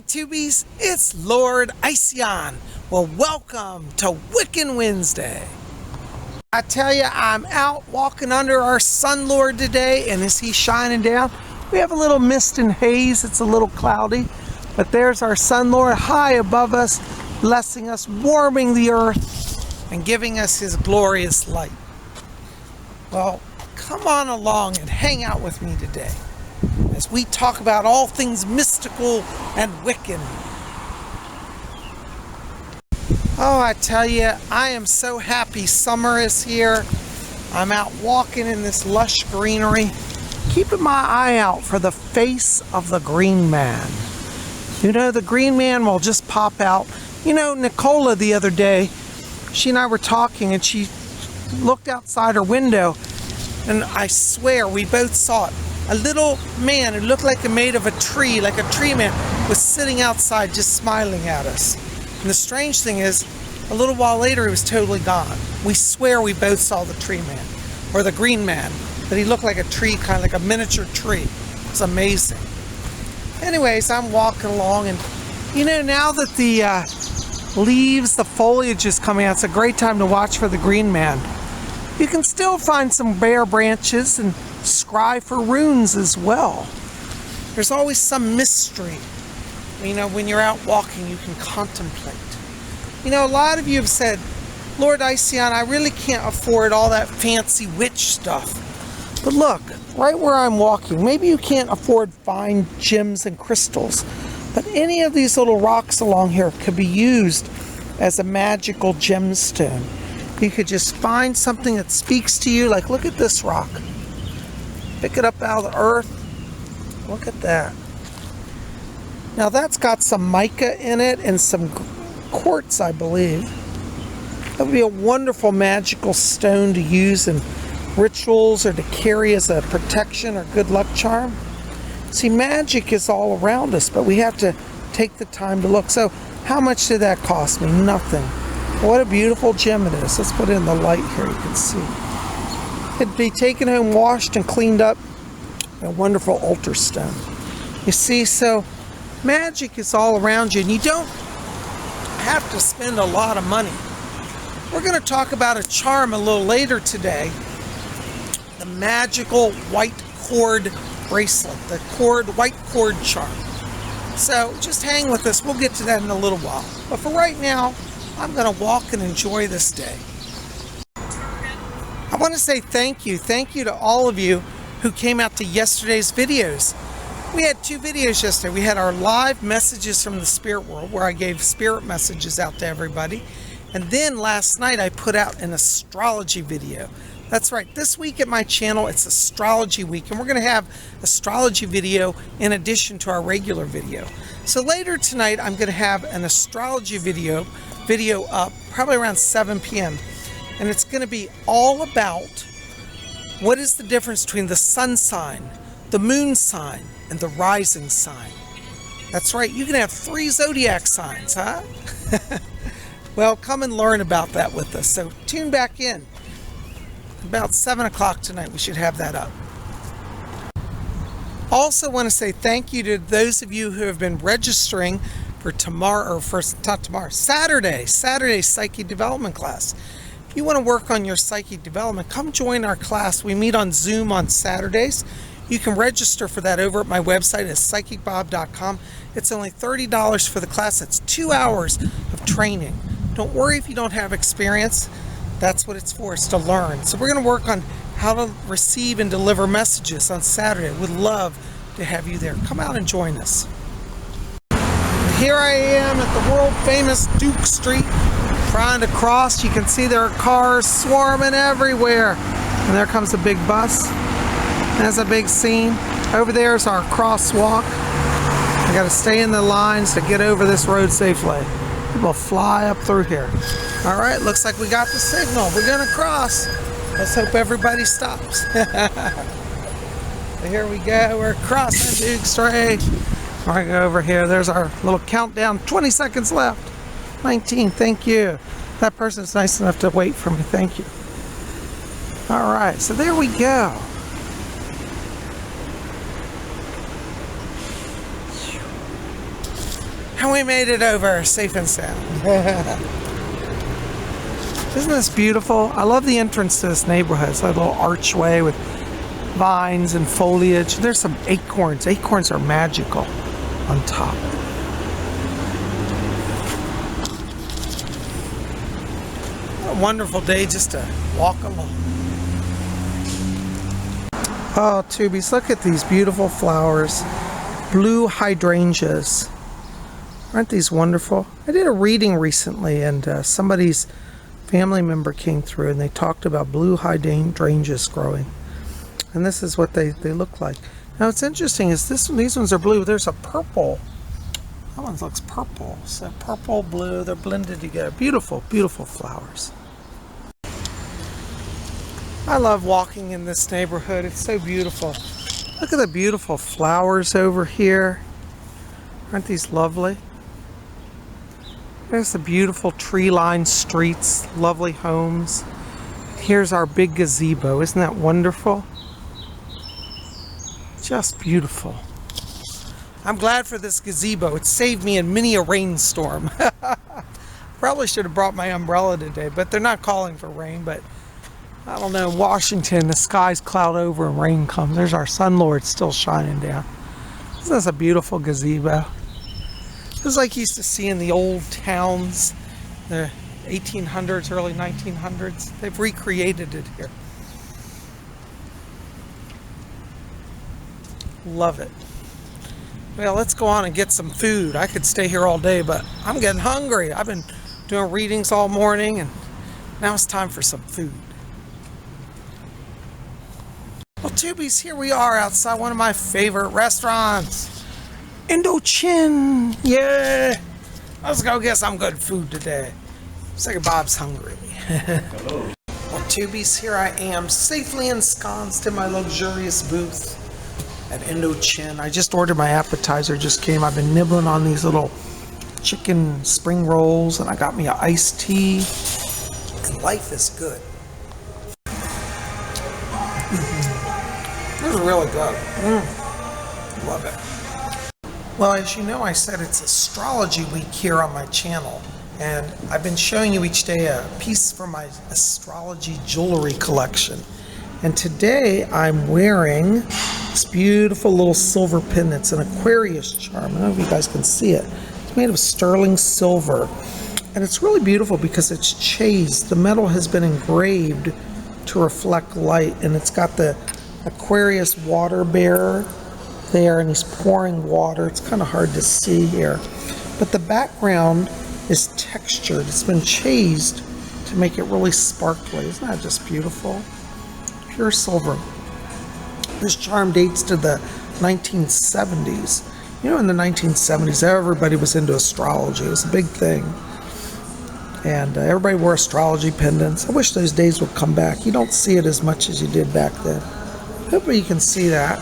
Tubeys, it's Lord Ision. Well, welcome to Wiccan Wednesday. I tell you, I'm out walking under our Sun Lord today, and as he's shining down, we have a little mist and haze. It's a little cloudy, but there's our Sun Lord high above us, blessing us, warming the earth, and giving us his glorious light. Well, come on along and hang out with me today as we talk about all things mystical and Wiccan. Oh, I tell you, I am so happy summer is here. I'm out walking in this lush greenery, keeping my eye out for the face of the Green Man. You know, the Green Man will just pop out. You know, Nicola the other day, she and I were talking, and she looked outside her window, and I swear we both saw it. A little man who looked like a made of a tree, like a tree man, was sitting outside just smiling at us. And the strange thing is, a little while later he was totally gone. We swear we both saw the tree man, or the Green Man, but he looked like a tree, kind of like a miniature tree. It was amazing. Anyways, I'm walking along, and you know, now that the leaves, the foliage is coming out, it's a great time to watch for the Green Man. You can still find some bare branches and scry for runes as well. There's always some mystery. You know, when you're out walking, you can contemplate. You know, a lot of you have said, Lord Ision, I really can't afford all that fancy witch stuff. But look, right where I'm walking, maybe you can't afford fine gems and crystals, but any of these little rocks along here could be used as a magical gemstone. You could just find something that speaks to you, like look at this rock. Pick it up out of the earth. Look at that. Now that's got some mica in it and some quartz, I believe. That would be a wonderful magical stone to use in rituals or to carry as a protection or good luck charm. See, magic is all around us, but we have to take the time to look. So how much did that cost me? Nothing. What a beautiful gem it is. Let's put it in the light here, you can see. It'd be taken home, washed, and cleaned up. A wonderful altar stone. You see, so magic is all around you, and you don't have to spend a lot of money. We're going to talk about a charm a little later today. The magical white cord bracelet. The white cord charm. So just hang with us. We'll get to that in a little while. But for right now, I'm going to walk and enjoy this day. I want to say thank you. Thank you to all of you who came out to yesterday's videos. We had two videos yesterday. We had our live messages from the spirit world, where I gave spirit messages out to everybody. And then last night I put out an astrology video. That's right. This week at my channel, it's astrology week, and we're going to have astrology video in addition to our regular video. So later tonight, I'm going to have an astrology video up probably around 7 p.m. and it's going to be all about what is the difference between the sun sign, the moon sign, and the rising sign. That's right, you can have 3 zodiac signs, huh? Well, come and learn about that with us. So tune back in. About 7 o'clock tonight, we should have that up. Also want to say thank you to those of you who have been registering for Saturday's psychic development class. If you want to work on your psychic development, come join our class. We meet on Zoom on Saturdays. You can register for that over at my website at PsychicBob.com. It's only $30 for the class. It's 2 hours of training. Don't worry if you don't have experience. That's what it's for, is to learn. So we're going to work on how to receive and deliver messages on Saturday. We'd love to have you there. Come out and join us. Here I am at the world famous Duke Street, trying to cross. You can see there are cars swarming everywhere. And there comes a big bus. There's a big scene. Over there is our crosswalk. I got to stay in the lines to get over this road safely. People fly up through here. All right, looks like we got the signal. We're going to cross. Let's hope everybody stops. Here we go. We're crossing Duke Street. I go over here. There's our little countdown. 20 seconds left. 19. Thank you. That person's nice enough to wait for me. Thank you. All right. So there we go. And we made it over safe and sound. Isn't this beautiful? I love the entrance to this neighborhood. It's like a little archway with vines and foliage. There's some acorns. Acorns are magical on top. What a wonderful day just to walk along. Oh, Tubeys, look at these beautiful flowers. Blue hydrangeas. Aren't these wonderful? I did a reading recently, and somebody's family member came through and they talked about blue hydrangeas growing. And this is what they look like. Now what's interesting is these ones are blue. There's a purple. That one looks purple. So purple, blue, they're blended together. Beautiful, beautiful flowers. I love walking in this neighborhood. It's so beautiful. Look at the beautiful flowers over here. Aren't these lovely? There's the beautiful tree-lined streets, lovely homes. Here's our big gazebo. Isn't that wonderful? Just beautiful. I'm glad for this gazebo. It saved me in many a rainstorm. Probably should have brought my umbrella today, but they're not calling for rain. But I don't know, in Washington, the skies cloud over and rain comes. There's our sun lord still shining down. Isn't this a beautiful gazebo? It was like you used to see in the old towns, the 1800s, early 1900s. They've recreated it here. Love it. Well, let's go on and get some food. I could stay here all day, but I'm getting hungry. I've been doing readings all morning, and now it's time for some food. Well, Tubeys, here we are outside one of my favorite restaurants. Indo-Chin, yeah. Let's go get some good food today. PsychicBob's hungry. Well, Tubeys, here I am, safely ensconced in my luxurious booth at Indo-Chin. I just ordered my appetizer, just came. I've been nibbling on these little chicken spring rolls, and I got me an iced tea, and life is good. This is really good. Love it. Well, as you know, I said it's astrology week here on my channel, and I've been showing you each day a piece from my astrology jewelry collection. And today I'm wearing this beautiful little silver pin that's an Aquarius charm. I don't know if you guys can see it. It's made of sterling silver, and it's really beautiful because it's chased. The metal has been engraved to reflect light, and it's got the Aquarius water bearer there, and he's pouring water. It's kind of hard to see here, but the background is textured. It's been chased to make it really sparkly. Isn't that just beautiful? Pure silver. This charm dates to the 1970s. You know, in the 1970s, everybody was into astrology. It was a big thing, and everybody wore astrology pendants. I wish those days would come back. You don't see it as much as you did back then. Hopefully you can see that.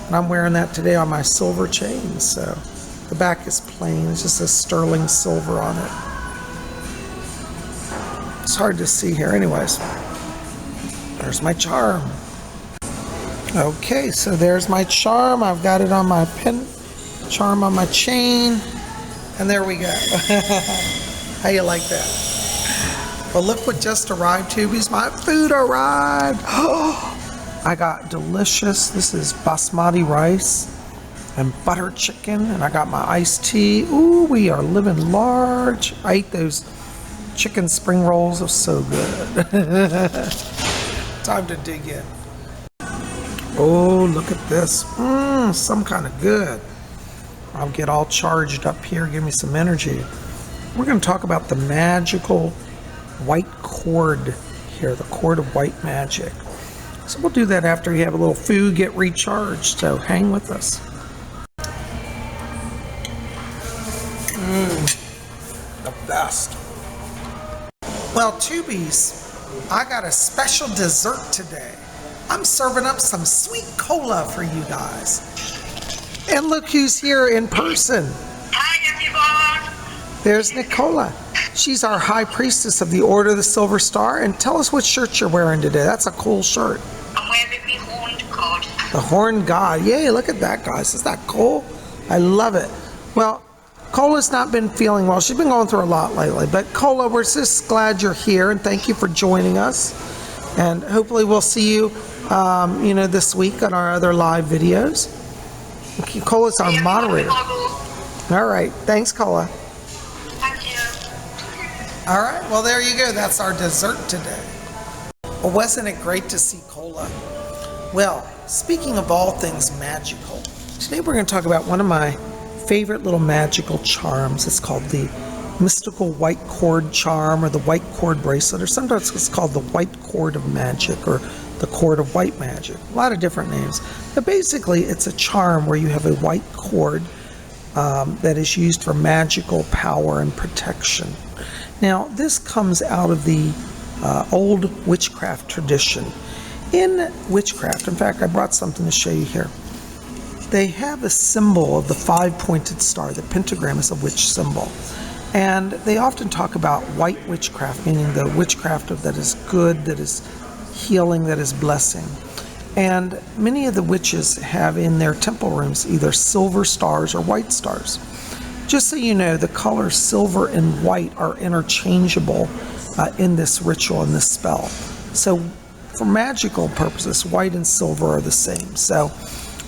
And I'm wearing that today on my silver chain, so the back is plain. It's just a sterling silver on it. It's hard to see here. Anyways, there's my charm. Okay, so there's my charm. I've got it on my pin, charm on my chain, and there we go. How you like that? Well, look what just arrived, Tubeys. My food arrived. I got delicious, this is basmati rice and butter chicken, and I got my iced tea. Ooh, we are living large. I ate those chicken spring rolls. It was so good. Time to dig in. Oh, look at this. Some kind of good. I'll get all charged up here, give me some energy. We're going to talk about the magical white cord here, the cord of white magic. So we'll do that after you have a little food, get recharged. So hang with us. The best. Well, Tubeys, I got a special dessert today. I'm serving up some sweet cola for you guys. And look who's here in person. Hi, everyone. There's Nicola. She's our high priestess of the Order of the Silver Star. And tell us what shirt you're wearing today. That's a cool shirt. I'm wearing the horned god. The horned god. Yay, look at that, guys. Is that cool? I love it. Well, Cola's not been feeling well. She's been going through a lot lately. But Cola, we're just glad you're here, and thank you for joining us. And hopefully we'll see you, this week on our other live videos. Cola's our moderator. All right. Thanks, Cola. Thank you. All right. Well, there you go. That's our dessert today. Well, wasn't it great to see Cola? Well, speaking of all things magical, today we're going to talk about one of my favorite little magical charms. It's called the mystical white cord charm, or the white cord bracelet, or sometimes it's called the white cord of magic, or the cord of white magic. A lot of different names. But basically, it's a charm where you have a white cord that is used for magical power and protection. Now, this comes out of the old witchcraft tradition. In witchcraft, in fact, I brought something to show you here. They have a symbol of the five-pointed star. The pentagram is a witch symbol. And they often talk about white witchcraft, meaning the witchcraft that is good, that is healing, that is blessing. And many of the witches have in their temple rooms either silver stars or white stars. Just so you know, the colors silver and white are interchangeable in this ritual, in this spell. So for magical purposes, white and silver are the same. So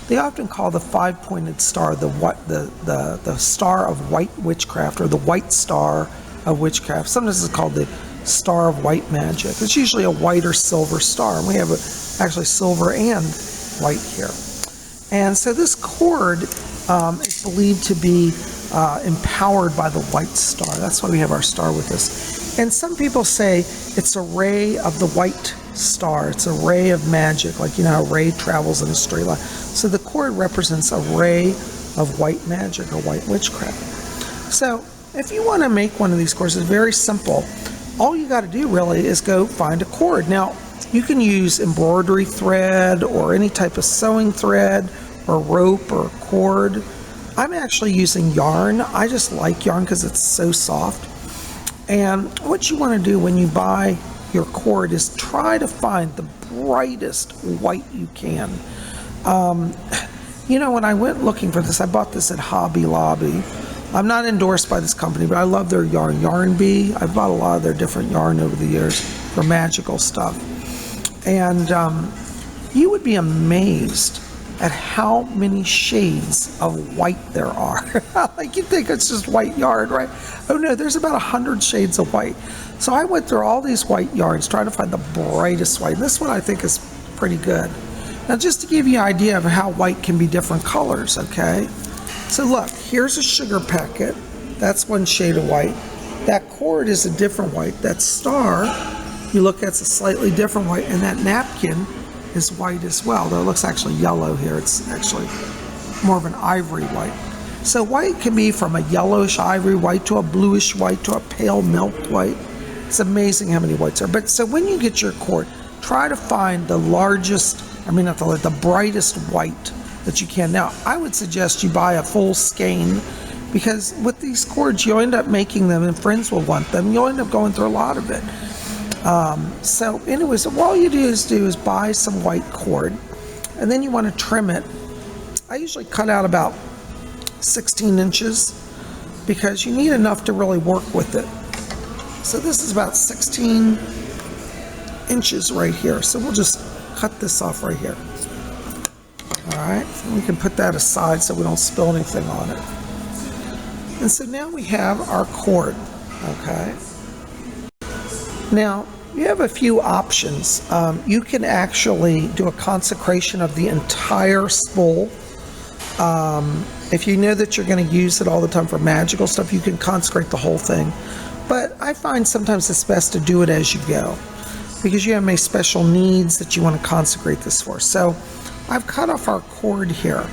they often call the five-pointed star the star of white witchcraft, or the white star of witchcraft. Sometimes it's called the star of white magic. It's usually a white or silver star, and we have actually silver and white here. And so this cord is believed to be empowered by the white star. That's why we have our star with us. And some people say it's a ray of the white star. It's a ray of magic, like how a ray travels in a straight line. So the cord represents a ray of white magic, or white witchcraft. So if you want to make one of these cords, it's very simple. All you got to do really is go find a cord. Now, you can use embroidery thread or any type of sewing thread or rope or cord. I'm actually using yarn. I just like yarn because it's so soft. And what you want to do when you buy your cord is try to find the brightest white you can. When I went looking for this, I bought this at Hobby Lobby. I'm not endorsed by this company, but I love their yarn. Yarn Bee. I've bought a lot of their different yarn over the years for magical stuff. And you would be amazed at how many shades of white there are. Like, you think it's just white yarn, right? Oh no, there's about 100 shades of white. So I went through all these white yarns trying to find the brightest white. This one I think is pretty good. Now, just to give you an idea of how white can be different colors, okay? So look, here's a sugar packet. That's one shade of white. That cord is a different white. That star, you look, it's a slightly different white. And that napkin is white as well, though it looks actually yellow here. It's actually more of an ivory white. So white can be from a yellowish ivory white to a bluish white to a pale milk white. It's amazing how many whites are. But so when you get your cord, try to find the the brightest white that you can. Now, I would suggest you buy a full skein, because with these cords, you'll end up making them, and friends will want them. You'll end up going through a lot of it. So anyways, all you do is buy some white cord, and then you want to trim it. I usually cut out about 16 inches because you need enough to really work with it. So this is about 16 inches right here. So we'll just cut this off right here. All right, so we can put that aside so we don't spill anything on it. And so now we have our cord, okay? Now, you have a few options. You can actually do a consecration of the entire spool. If you know that you're going to use it all the time for magical stuff, you can consecrate the whole thing. But I find sometimes it's best to do it as you go, because you have any special needs that you want to consecrate this for. So I've cut off our cord here.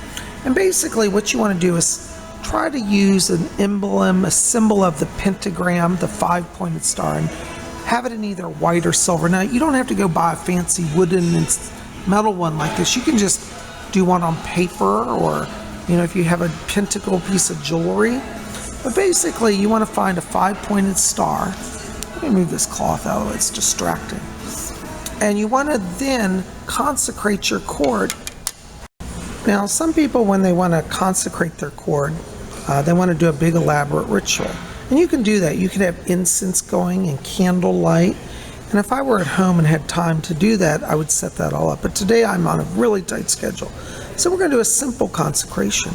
And basically what you want to do is try to use an emblem, a symbol of the pentagram, the five-pointed star, and have it in either white or silver. Now, you don't have to go buy a fancy wooden and metal one like this. You can just do one on paper, or, if you have a pentacle piece of jewelry. But basically, you want to find a five-pointed star. Let me move this cloth out of the way, it's distracting. And you want to then consecrate your cord. Now, some people, when they want to consecrate their cord, they want to do a big elaborate ritual. And you can do that. You can have incense going and candlelight. And if I were at home and had time to do that, I would set that all up. But today I'm on a really tight schedule. So we're going to do a simple consecration.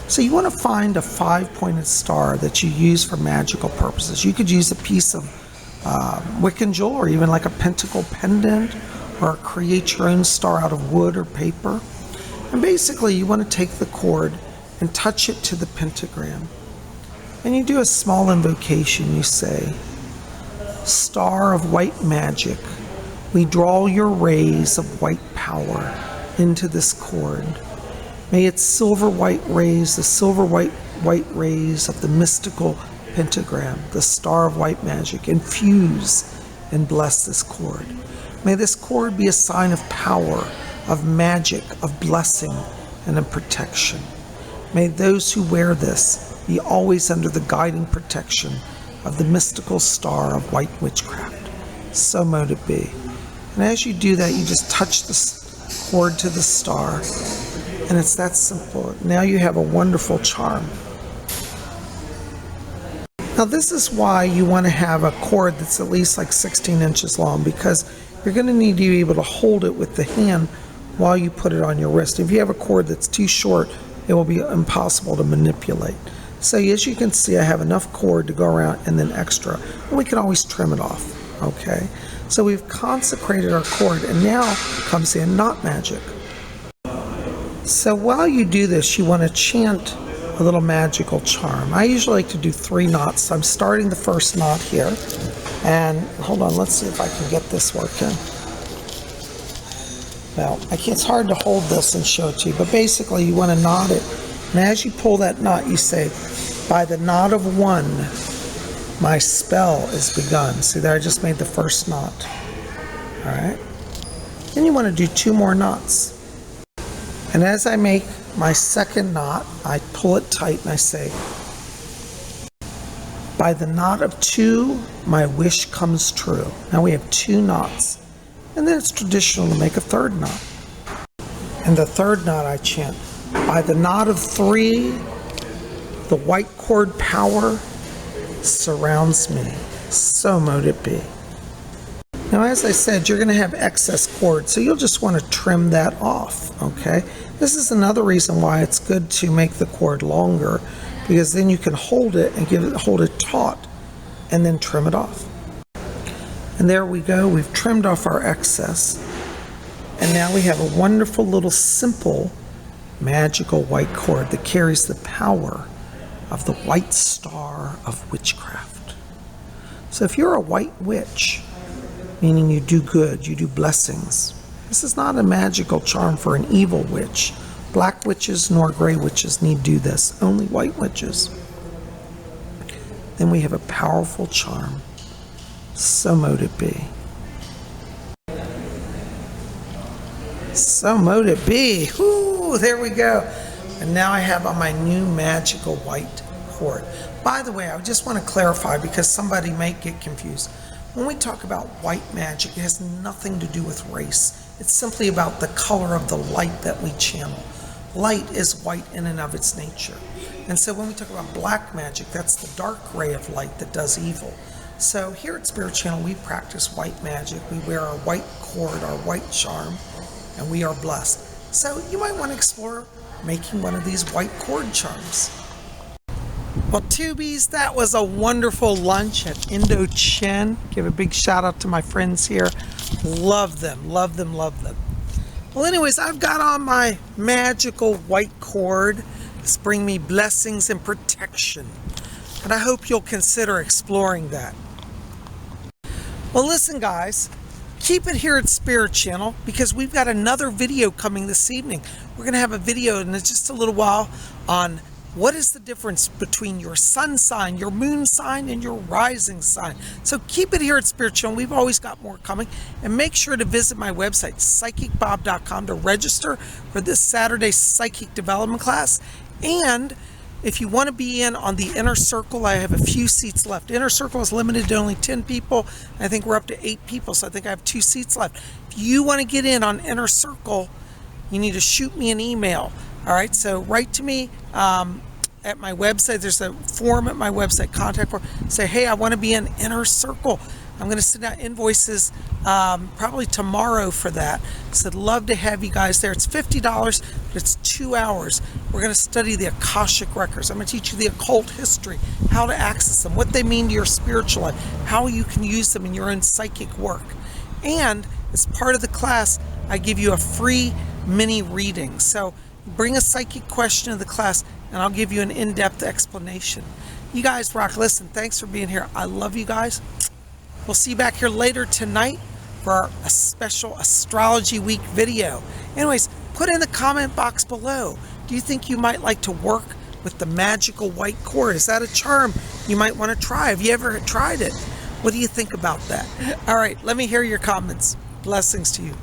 So you want to find a 5-pointed star that you use for magical purposes. You could use a piece of Wiccan jewel, or even like a pentacle pendant, or create your own star out of wood or paper. And basically you want to take the cord and touch it to the pentagram. And you do a small invocation. You say, "Star of white magic, we draw your rays of white power into this cord. May its silver white rays, the silver white rays of the mystical pentagram, the star of white magic, infuse and bless this cord. May this cord be a sign of power, of magic, of blessing, and of protection. May those who wear this be always under the guiding protection of the mystical star of white witchcraft. So mote it be." And as you do that, you just touch the cord to the star, and it's that simple. Now you have a wonderful charm. Now this is why you want to have a cord that's at least like 16 inches long, because you're going to need to be able to hold it with the hand while you put it on your wrist. If you have a cord that's too short, it will be impossible to manipulate. So as you can see, I have enough cord to go around and then extra. And we can always trim it off, okay? So we've consecrated our cord, and now comes in knot magic. So while you do this, you want to chant a little magical charm. I usually like to do 3 knots. So I'm starting the first knot here. And hold on, let's see if I can get this working. Well, it's hard to hold this and show it to you, but basically you want to knot it. And as you pull that knot, you say, "By the knot of 1, my spell is begun." See there, I just made the first knot. All right. Then you want to do 2 more knots. And as I make my second knot, I pull it tight and I say, "By the knot of 2, my wish comes true." Now we have 2 knots. And then it's traditional to make a 3rd knot. And the 3rd knot I chant, "By the knot of 3, the white cord power surrounds me. So mote it be." Now, as I said, you're going to have excess cord, so you'll just want to trim that off, okay? This is another reason why it's good to make the cord longer, because then you can hold it and hold it taut and then trim it off. And there we go. We've trimmed off our excess. And now we have a wonderful little simple magical white cord that carries the power of the white star of witchcraft. So if you're a white witch, meaning you do good, you do blessings, this is not a magical charm for an evil witch. Black witches nor gray witches need do this, only white witches. Then we have a powerful charm. So mote it be. So mote it be. Ooh, there we go. And now I have on my new magical white cord. By the way, I just want to clarify, because somebody may get confused. When we talk about white magic, it has nothing to do with race. It's simply about the color of the light that we channel. Light is white in and of its nature. And so when we talk about black magic, that's the dark ray of light that does evil. So here at Spirit Channel, we practice white magic. We wear our white cord, our white charm, and we are blessed. So you might want to explore making one of these white cord charms. Well, Tubeys, that was a wonderful lunch at Indochine. Give a big shout out to my friends here. Love them, love them, love them. Well, anyways, I've got on my magical white cord. It's bringing me blessings and protection. And I hope you'll consider exploring that. Well, listen, guys, keep it here at Spirit Channel, because we've got another video coming this evening. We're going to have a video in just a little while on what is the difference between your sun sign, your moon sign, and your rising sign. So keep it here at Spirit Channel. We've always got more coming. And make sure to visit my website, PsychicBob.com, to register for this Saturday's Psychic Development class. And if you want to be in on the Inner Circle, I have a few seats left. Inner Circle is limited to only 10 people. I think we're up to 8 people, so I think I have 2 seats left. If you want to get in on Inner Circle, you need to shoot me an email. All right, so write to me. at my website. There's a form at my website, contact form. Say, hey, I want to be in Inner Circle. I'm going to send out invoices probably tomorrow for that. So I'd love to have you guys there. It's $50, but it's 2 hours. We're going to study the Akashic records. I'm going to teach you the occult history, how to access them, what they mean to your spiritual life, how you can use them in your own psychic work. And as part of the class, I give you a free mini reading. So bring a psychic question to the class, and I'll give you an in-depth explanation. You guys rock. Listen, thanks for being here. I love you guys. We'll see you back here later tonight for a special Astrology Week video. Anyways, put in the comment box below. Do you think you might like to work with the magical white cord? Is that a charm you might want to try? Have you ever tried it? What do you think about that? All right, let me hear your comments. Blessings to you.